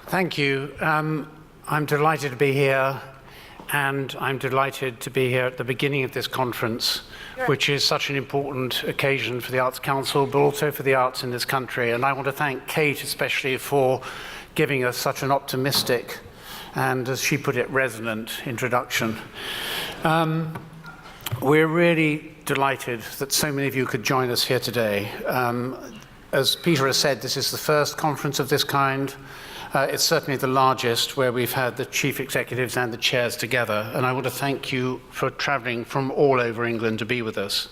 Thank you. I'm delighted to be here, and I'm delighted to be here at the beginning of this conference, which is such an important occasion for the Arts Council, but also for the arts in this country. And I want to thank Kate especially for giving us such an optimistic and, as she put it, resonant introduction. We're really delighted that so many of you could join us here today. As Peter has said, this is the first conference of this kind. It's certainly the largest where we've had the chief executives and the chairs together, and I want to thank you for travelling from all over England to be with us.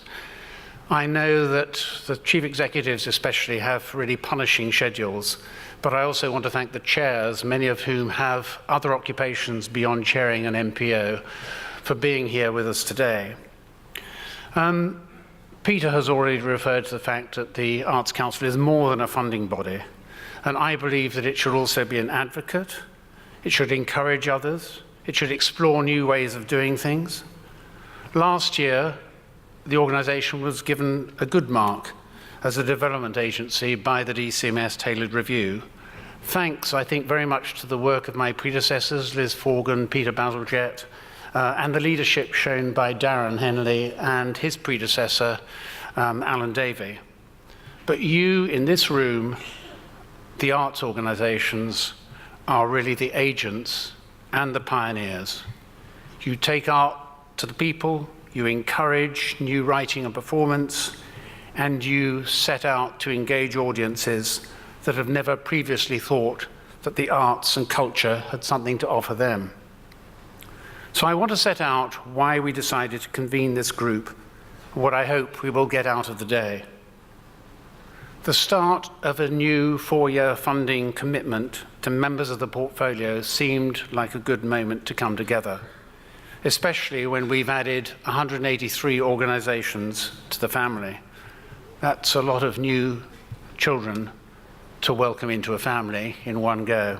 I know that the chief executives especially have really punishing schedules, but I also want to thank the chairs, many of whom have other occupations beyond chairing an MPO, for being here with us today. Peter has already referred to the fact that the Arts Council is more than a funding body. And I believe that it should also be an advocate. It should encourage others. It should explore new ways of doing things. Last year, the organisation was given a good mark as a development agency by the DCMS Tailored Review. Thanks, I think, very much to the work of my predecessors, Liz Forgan, Peter Bazalgette, and the leadership shown by Darren Henley and his predecessor, Alan Davey. But you in this room, the arts organisations, are really the agents and the pioneers. You take art to the people, you encourage new writing and performance, and you set out to engage audiences that have never previously thought that the arts and culture had something to offer them. So I want to set out why we decided to convene this group, what I hope we will get out of the day. The start of a new 4-year funding commitment to members of the portfolio seemed like a good moment to come together, especially when we've added 183 organisations to the family. That's a lot of new children to welcome into a family in one go.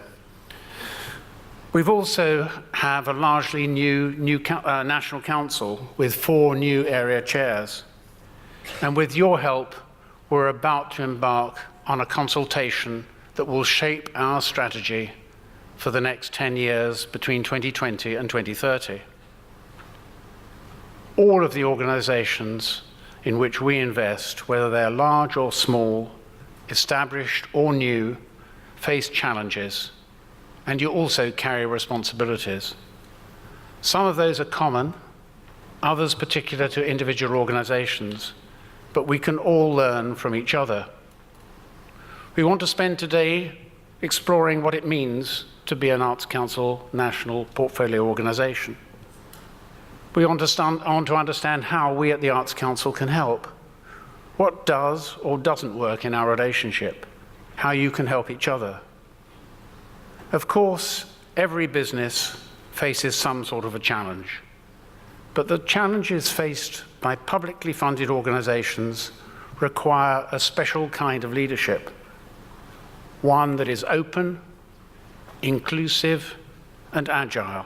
We've also have a largely new National Council with 4 new area chairs. And with your help, we're about to embark on a consultation that will shape our strategy for the next 10 years between 2020 and 2030. All of the organisations in which we invest, whether they're large or small, established or new, face challenges, and you also carry responsibilities. Some of those are common, others particular to individual organisations, but we can all learn from each other. We want to spend today exploring what it means to be an Arts Council national portfolio organisation. We want to understand how we at the Arts Council can help, what does or doesn't work in our relationship, how you can help each other. Of course, every business faces some sort of a challenge, but the challenges faced by publicly funded organisations require a special kind of leadership, one that is open, inclusive, and agile.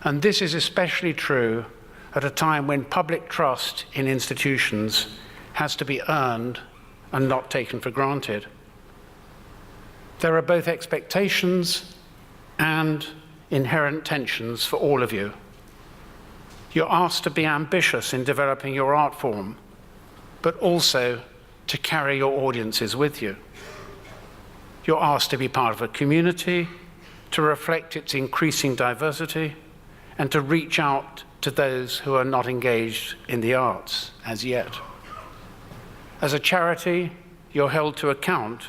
And this is especially true at a time when public trust in institutions has to be earned and not taken for granted. There are both expectations and inherent tensions for all of you. You're asked to be ambitious in developing your art form, but also to carry your audiences with you. You're asked to be part of a community, to reflect its increasing diversity, and to reach out to those who are not engaged in the arts as yet. As a charity, you're held to account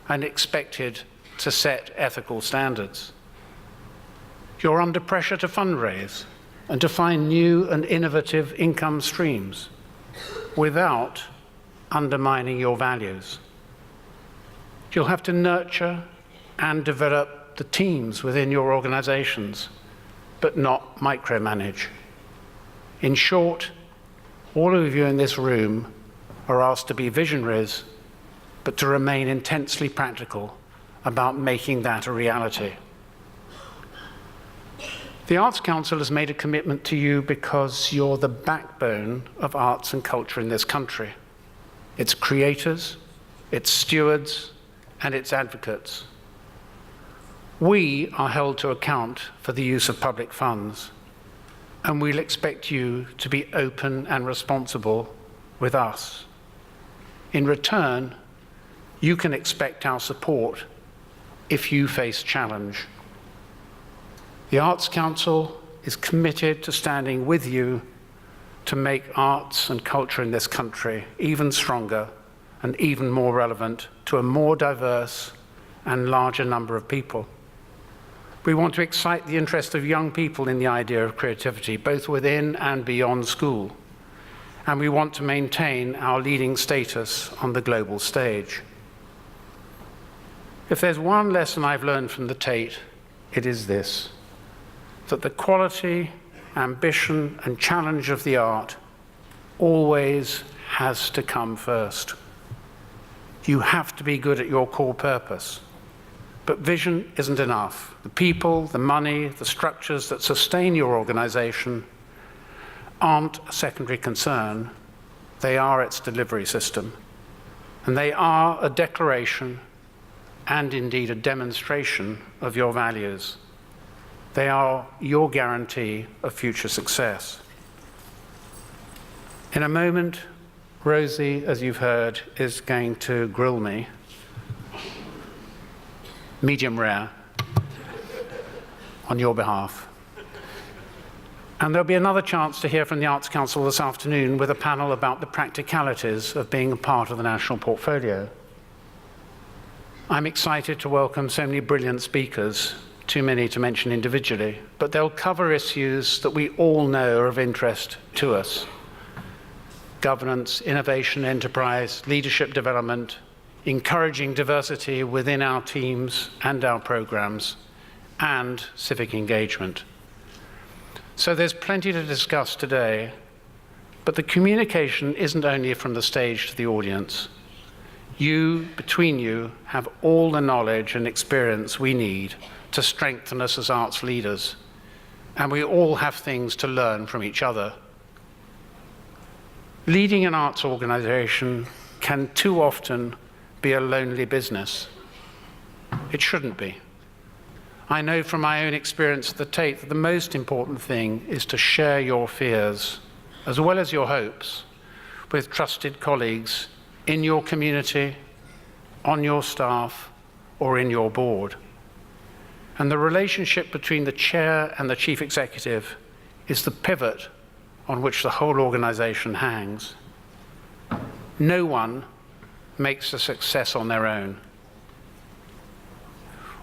and expected to set ethical standards. You're under pressure to fundraise and to find new and innovative income streams without undermining your values. You'll have to nurture and develop the teams within your organizations, but not micromanage. In short, all of you in this room are asked to be visionaries, but to remain intensely practical about making that a reality. The Arts Council has made a commitment to you because you're the backbone of arts and culture in this country. Its creators, its stewards, and its advocates. We are held to account for the use of public funds, and we'll expect you to be open and responsible with us. In return, you can expect our support if you face challenge. The Arts Council is committed to standing with you to make arts and culture in this country even stronger and even more relevant to a more diverse and larger number of people. We want to excite the interest of young people in the idea of creativity, both within and beyond school. And we want to maintain our leading status on the global stage. If there's one lesson I've learned from the Tate, it is this: that the quality, ambition, and challenge of the art always has to come first. You have to be good at your core purpose. But vision isn't enough. The people, the money, the structures that sustain your organization aren't a secondary concern. They are its delivery system. And they are a declaration and indeed a demonstration of your values. They are your guarantee of future success. In a moment, Rosie, as you've heard, is going to grill me, medium rare, on your behalf. And there'll be another chance to hear from the Arts Council this afternoon with a panel about the practicalities of being a part of the national portfolio. I'm excited to welcome so many brilliant speakers, too many to mention individually, but they'll cover issues that we all know are of interest to us: governance, innovation, enterprise, leadership development, encouraging diversity within our teams and our programs, and civic engagement. So there's plenty to discuss today, but the communication isn't only from the stage to the audience. You, between you, have all the knowledge and experience we need to strengthen us as arts leaders, and we all have things to learn from each other. Leading an arts organization can too often be a lonely business. It shouldn't be. I know from my own experience at the Tate that the most important thing is to share your fears, as well as your hopes, with trusted colleagues in your community, on your staff, or in your board. And the relationship between the chair and the chief executive is the pivot on which the whole organization hangs. No one makes a success on their own.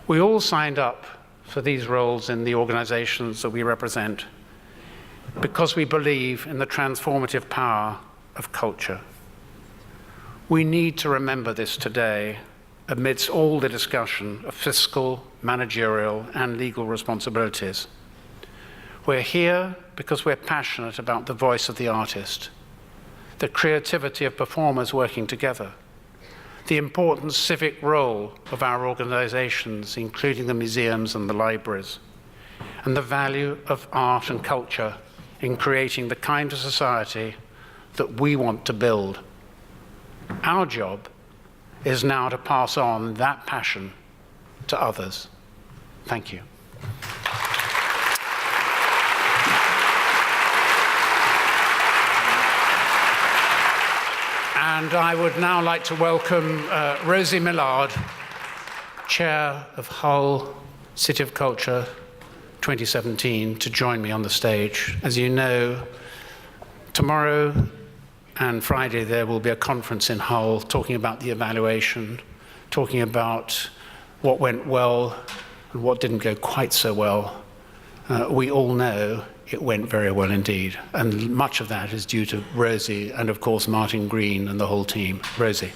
We all signed up for these roles in the organizations that we represent because we believe in the transformative power of culture. We need to remember this today amidst all the discussion of fiscal, managerial, and legal responsibilities. We're here because we're passionate about the voice of the artist, the creativity of performers working together, the important civic role of our organizations, including the museums and the libraries, and the value of art and culture in creating the kind of society that we want to build. Our job is now to pass on that passion to others. Thank you. And I would now like to welcome Rosie Millard, Chair of Hull City of Culture 2017, to join me on the stage. As you know, tomorrow and Friday there will be a conference in Hull talking about the evaluation, talking about what went well and what didn't go quite so well. We all know it went very well indeed, and much of that is due to Rosie and of course Martin Green and the whole team. Rosie.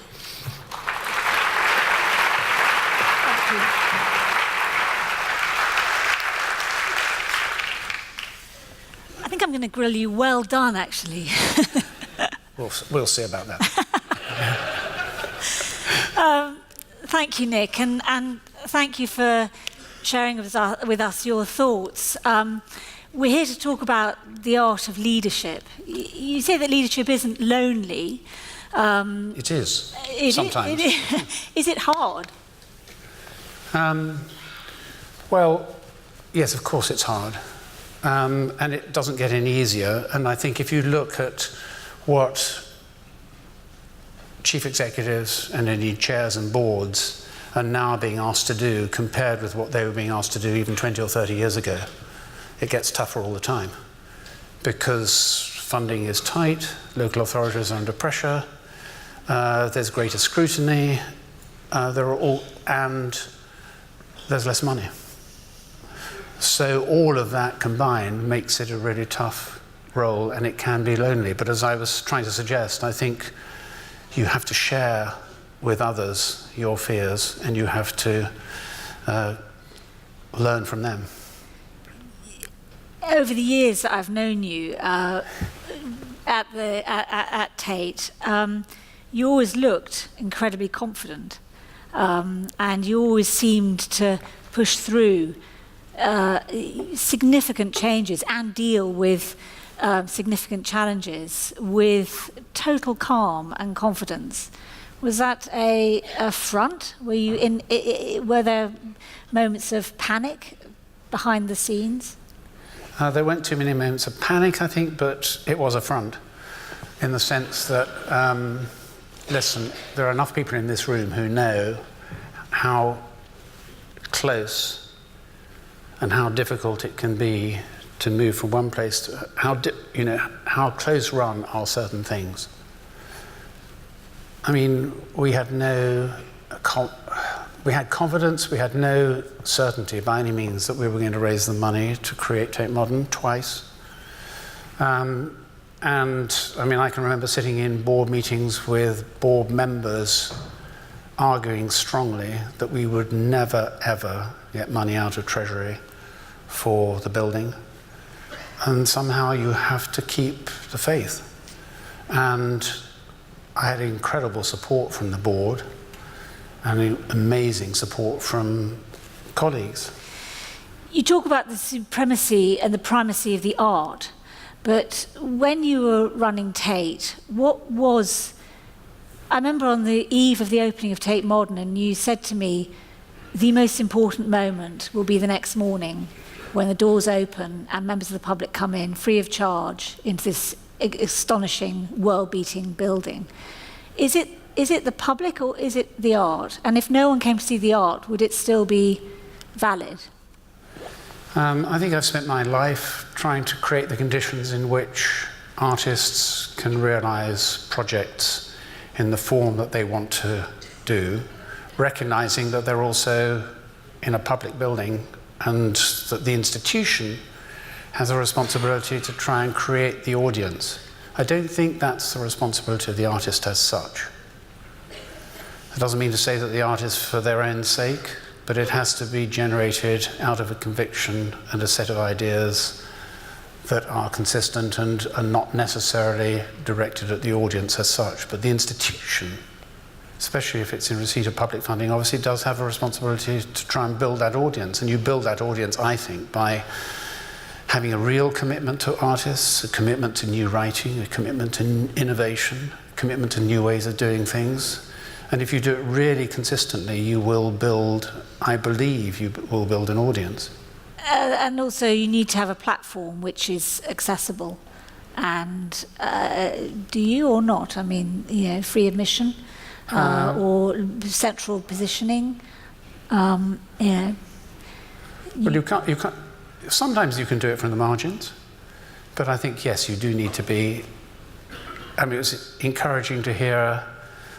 I think I'm going to grill you. Well done, actually. We'll see about that. Thank you, Nick, and thank you for sharing with us your thoughts. We're here to talk about the art of leadership. You say that leadership isn't lonely. It is, sometimes. Is it hard? Well, yes, of course it's hard. And it doesn't get any easier. And I think if you look at what chief executives and indeed chairs and boards are now being asked to do compared with what they were being asked to do even 20 or 30 years ago, it gets tougher all the time. Because funding is tight, local authorities are under pressure, there's greater scrutiny, and there's less money. So all of that combined makes it a really tough role, and it can be lonely. But as I was trying to suggest, I think you have to share with others your fears, and you have to learn from them. Over the years that I've known you at Tate, you always looked incredibly confident, and you always seemed to push through significant changes and deal with significant challenges with total calm and confidence. Was that a front? Were there moments of panic behind the scenes? There weren't too many moments of panic, I think, but it was a front in the sense that, listen, there are enough people in this room who know how close and how difficult it can be to move from one place to how close run are certain things. I mean, we had confidence, we had no certainty by any means that we were going to raise the money to create Tate Modern twice. And I mean, I can remember sitting in board meetings with board members arguing strongly that we would never, ever get money out of Treasury for the building. And somehow you have to keep the faith. And I had incredible support from the board and amazing support from colleagues. You talk about the supremacy and the primacy of the art, but when you were running Tate, I remember on the eve of the opening of Tate Modern, and you said to me, the most important moment will be the next morning when the doors open and members of the public come in free of charge into this astonishing, world-beating building. Is it the public or is it the art? And if no one came to see the art, would it still be valid? I think I've spent my life trying to create the conditions in which artists can realize projects in the form that they want to do, recognizing that they're also in a public building and that the institution has a responsibility to try and create the audience. I don't think that's the responsibility of the artist as such. It doesn't mean to say that the art is for their own sake, but it has to be generated out of a conviction and a set of ideas that are consistent and are not necessarily directed at the audience as such. But the institution, especially if it's in receipt of public funding, obviously does have a responsibility to try and build that audience. And you build that audience, I think, by having a real commitment to artists, a commitment to new writing, a commitment to innovation, a commitment to new ways of doing things. And if you do it really consistently, you will build, I believe, you will build an audience. And also you need to have a platform which is accessible. And do you or not? I mean, free admission or central positioning. Well, you can't. Sometimes you can do it from the margins, but I think yes, you do need to be. I mean, it was encouraging to hear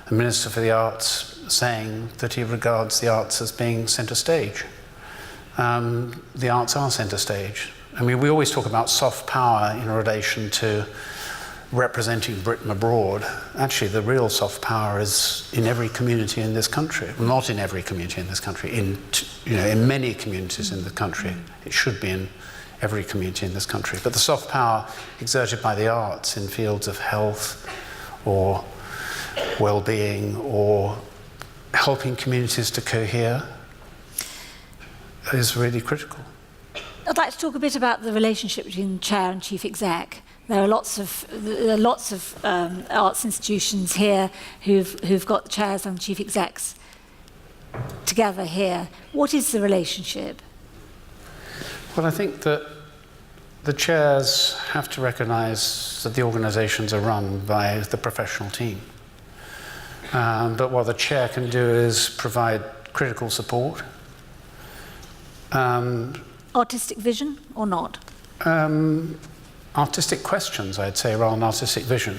a Minister for the Arts saying that he regards the arts as being centre stage. The arts are centre stage. I mean, we always talk about soft power in relation to representing Britain abroad. Actually, the real soft power is in every community in this country. Well, not in every community in this country, in many communities in the country. It should be in every community in this country. But the soft power exerted by the arts in fields of health or well-being or helping communities to cohere is really critical. I'd like to talk a bit about the relationship between chair and chief exec. There are lots of arts institutions here who've got chairs and chief execs together here. What is the relationship? Well, I think that the chairs have to recognise that the organisations are run by the professional team. But what the chair can do is provide critical support. Artistic vision or not? Artistic questions, I'd say, rather than artistic vision.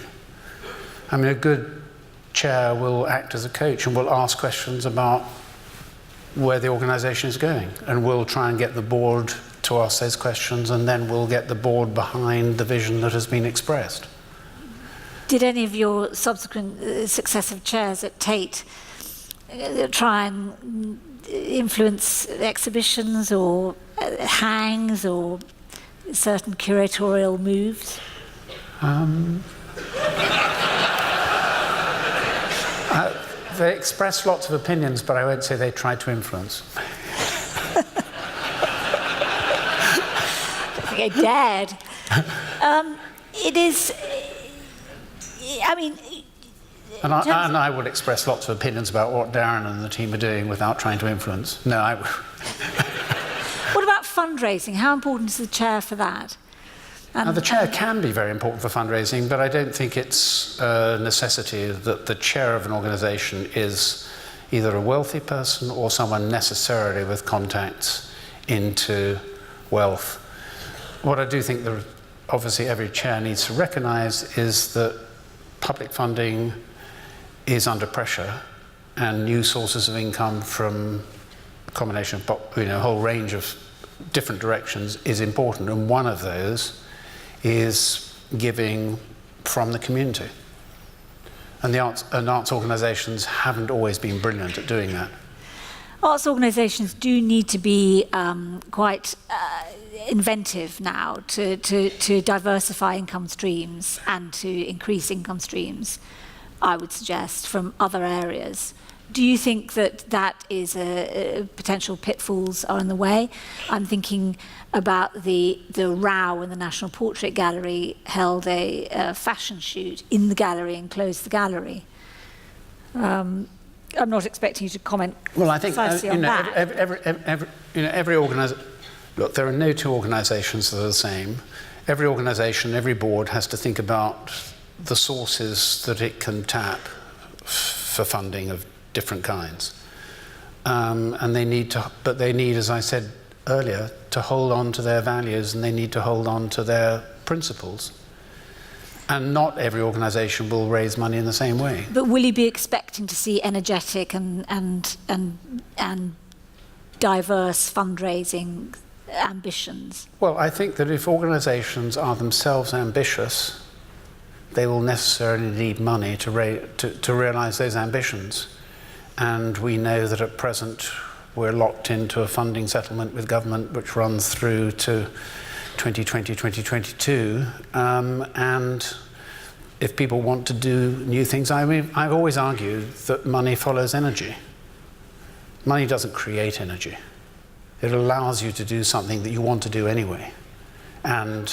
I mean, a good chair will act as a coach and will ask questions about where the organisation is going, and we'll try and get the board to ask those questions, and then we'll get the board behind the vision that has been expressed. Did any of your subsequent successive chairs at Tate try and influence exhibitions or hangs or certain curatorial moves? They expressed lots of opinions, but I won't say they tried to influence. I think I dared. It is, I mean... And I would express lots of opinions about what Darren and the team are doing without trying to influence. No, I... What about fundraising? How important is the chair for that? Now, the chair can be very important for fundraising, but I don't think it's a necessity that the chair of an organisation is either a wealthy person or someone necessarily with contacts into wealth. What I do think that obviously every chair needs to recognise is that public funding is under pressure, and new sources of income from a combination of a whole range of different directions is important, and one of those is giving from the community. And the arts organisations haven't always been brilliant at doing that. Arts organisations do need to be quite inventive now to diversify income streams and to increase income streams, I would suggest, from other areas. Do you think that that is potential pitfalls are in the way? I'm thinking about the row when the National Portrait Gallery held a fashion shoot in the gallery and closed the gallery. I'm not expecting you to comment. Well, I think precisely on that. Every organisation. Look, there are no two organisations that are the same. Every organisation, every board has to think about the sources that it can tap for funding of different kinds, and they need, as I said earlier, to hold on to their values, and they need to hold on to their principles. And not every organisation will raise money in the same way. But will you be expecting to see energetic and diverse fundraising ambitions? Well, I think that if organisations are themselves ambitious, they will necessarily need money to realise those ambitions. And we know that at present we're locked into a funding settlement with government which runs through to 2020, 2022. And if people want to do new things, I mean, I've always argued that money follows energy. Money doesn't create energy. It allows you to do something that you want to do anyway. And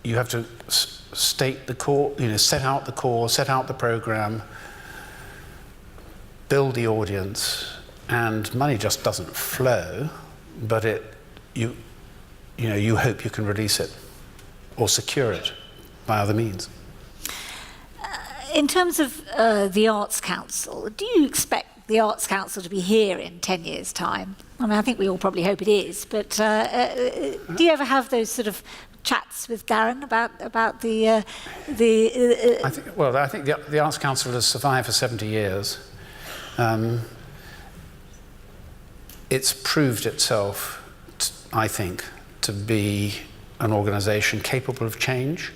you have to state the core, set out the core, set out the program, build the audience, and money just doesn't flow, but you hope you can release it or secure it by other means. In terms of the Arts Council, do you expect the Arts Council to be here in 10 years' time? I mean, I think we all probably hope it is, but do you ever have those sort of chats with Darren about the? I think the Arts Council has survived for 70 years. It's proved itself, I think, to be an organisation capable of change.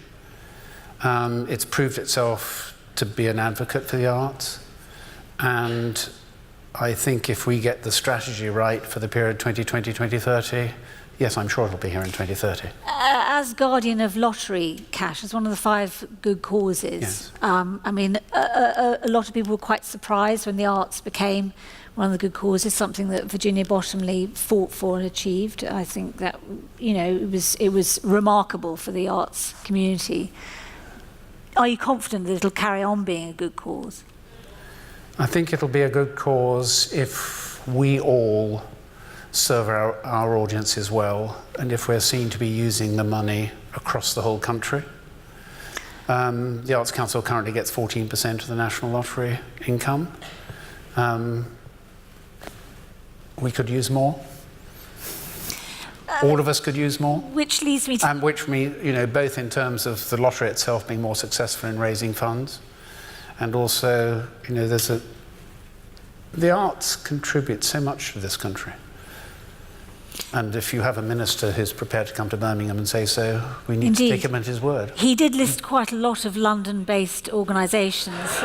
It's proved itself to be an advocate for the arts, and I think if we get the strategy right for the period 2020-2030, yes, I'm sure it'll be here in 2030. As guardian of lottery cash, as one of the 5 good causes, yes. I mean, a lot of people were quite surprised when the arts became one of the good causes, something that Virginia Bottomley fought for and achieved. I think that, it was remarkable for the arts community. Are you confident that it'll carry on being a good cause? I think it'll be a good cause if we all serve our audiences well, and if we're seen to be using the money across the whole country. The Arts Council currently gets 14% of the National Lottery income. We could use more. All of us could use more. Which leads me to... And which means, both in terms of the lottery itself being more successful in raising funds, and also, the arts contribute so much to this country. And if you have a minister who's prepared to come to Birmingham and say so, we need to take him at his word. He did list quite a lot of London-based organisations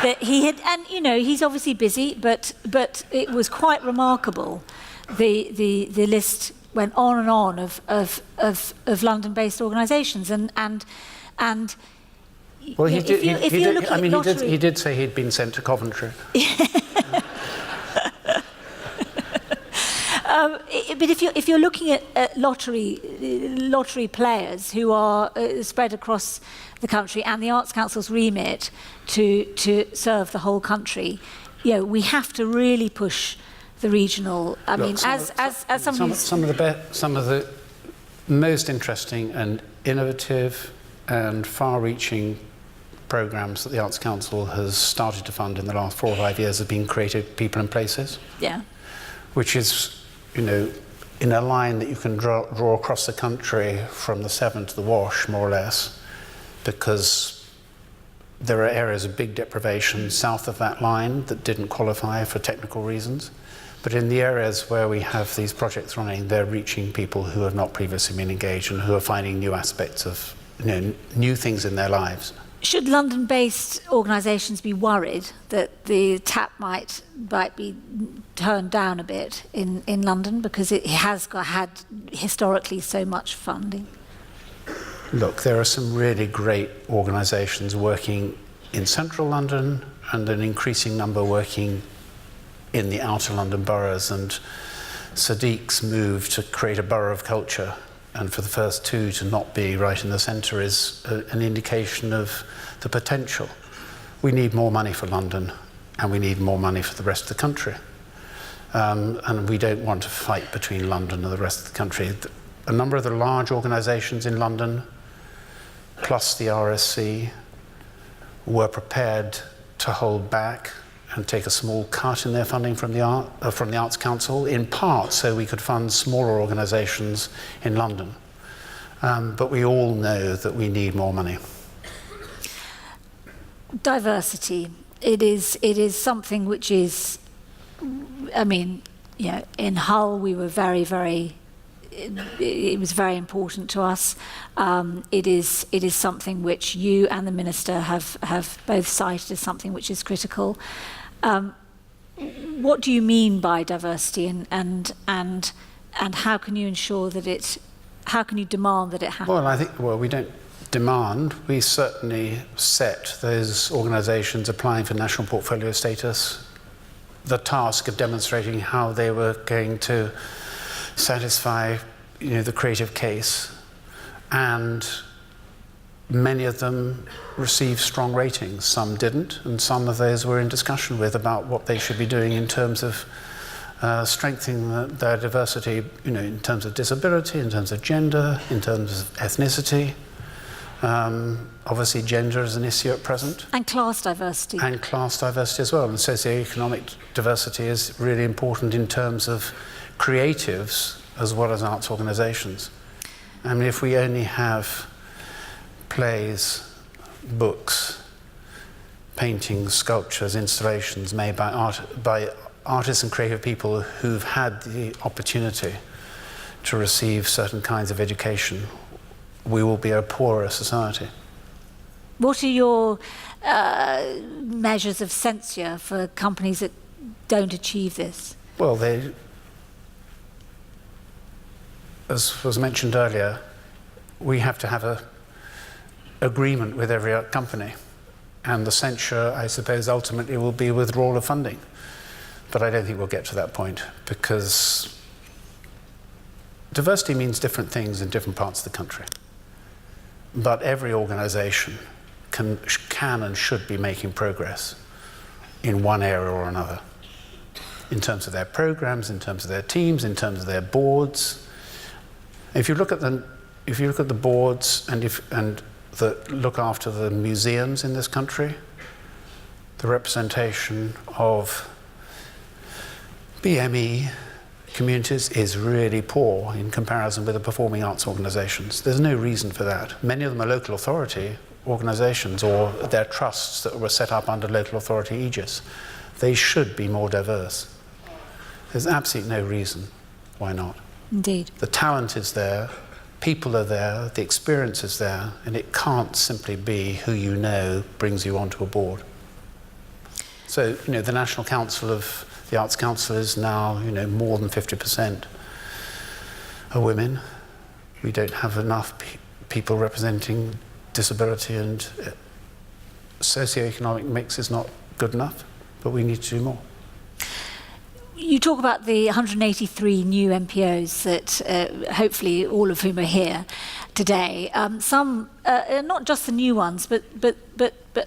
that he had, and he's obviously busy, but it was quite remarkable. The list went on and on of London-based organisations, and well, he lottery... did say he'd been sent to Coventry. But if you're looking at lottery players who are spread across the country, and the Arts Council's remit to serve the whole country, we have to really push the regional. Some of the most interesting and innovative and far-reaching programs that the Arts Council has started to fund in the last 4 or 5 years have been Creative People and Places. Yeah. Which is, in a line that you can draw across the country from the Severn to the Wash, more or less, because there are areas of big deprivation south of that line that didn't qualify for technical reasons. But in the areas where we have these projects running, they're reaching people who have not previously been engaged and who are finding new aspects of, new things in their lives. Should London-based organisations be worried that the tap might be turned down a bit in London because it has had historically so much funding? Look, there are some really great organisations working in central London and an increasing number working in the outer London boroughs, and Sadiq's move to create a borough of culture, and for the first two to not be right in the centre, is an indication of the potential. We need more money for London, and we need more money for the rest of the country. And we don't want to fight between London and the rest of the country. A number of the large organisations in London, plus the RSC, were prepared to hold back and take a small cut in their funding from the Arts Council, in part so we could fund smaller organisations in London. But we all know that we need more money. Diversity. It is something which is, in Hull we were it was very important to us. It is something which you and the Minister have both cited as something which is critical. What do you mean by diversity, and how can you ensure that how can you demand that it happens? Well, we don't demand. We certainly set those organisations applying for national portfolio status the task of demonstrating how they were going to satisfy, the creative case, and many of them received strong ratings. Some didn't, and some of those we're in discussion with about what they should be doing in terms of strengthening their diversity, in terms of disability, in terms of gender, in terms of ethnicity. Obviously, gender is an issue at present. And class diversity. And class diversity as well. And socioeconomic diversity is really important in terms of creatives as well as arts organisations. If we only have plays, books, paintings, sculptures, installations made by artists and creative people who've had the opportunity to receive certain kinds of education, we will be a poorer society. What are your measures of censure for companies that don't achieve this? Well, as was mentioned earlier, we have to have an agreement with every company. And the censure, I suppose, ultimately will be withdrawal of funding. But I don't think we'll get to that point, because diversity means different things in different parts of the country. But every organisation can and should be making progress in one area or another. in terms of their programs, in terms of their teams, in terms of their boards. If you look at the boards and that look after the museums in this country, the representation of BME communities is really poor in comparison with the performing arts organisations. There's no reason for that. Many of them are local authority organisations, or they're trusts that were set up under local authority aegis. They should be more diverse. There's absolutely no reason why not. Indeed. The talent is there, people are there, the experience is there, and it can't simply be who you know brings you onto a board. So, the National Council of the Arts Council is now, more than 50% are women. We don't have enough people representing disability, and socioeconomic mix is not good enough, but we need to do more. You talk about the 183 new MPOs that hopefully all of whom are here today. Some, not just the new ones, but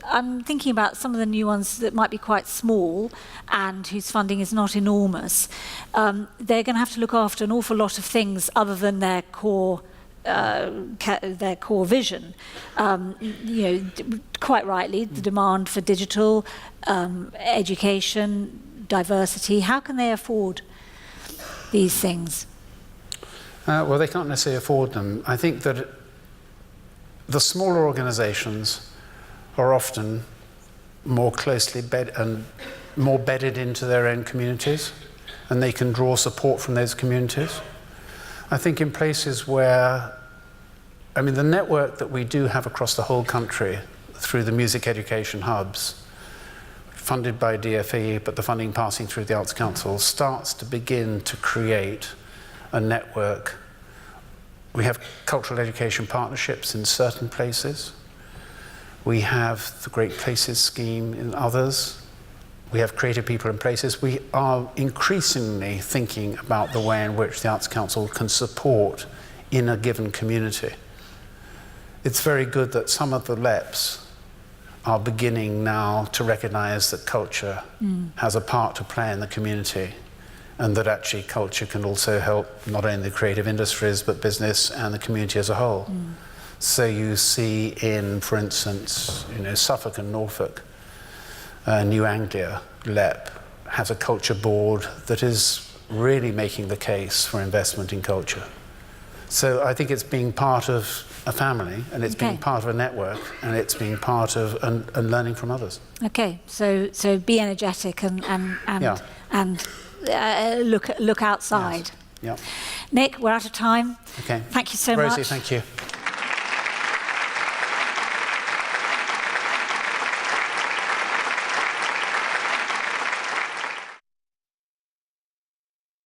I'm thinking about some of the new ones that might be quite small and whose funding is not enormous. They're going to have to look after an awful lot of things other than their core vision. Quite rightly, the demand for digital education, diversity. How can they afford these things? Well, they can't necessarily afford them. I think that the smaller organisations are often more closely more bedded into their own communities, and they can draw support from those communities. I think in places where, the network that we do have across the whole country through the music education hubs, funded by DFE, but the funding passing through the Arts Council, starts to begin to create a network. We have cultural education partnerships in certain places. We have the Great Places scheme in others. We have creative people in places. We are increasingly thinking about the way in which the Arts Council can support in a given community. It's very good that some of the LEPs are beginning now to recognise that culture has a part to play in the community, and that actually culture can also help not only the creative industries but business and the community as a whole. So you see in, for instance, Suffolk and Norfolk, New Anglia LEP has a culture board that is really making the case for investment in culture. So I think it's being part of a family, and it's being part of a network, and it's being part of and learning from others. Okay, so be energetic and look outside. Yes. Yeah. Nick, we're out of time. Okay. Thank you so Rosie, much. thank you.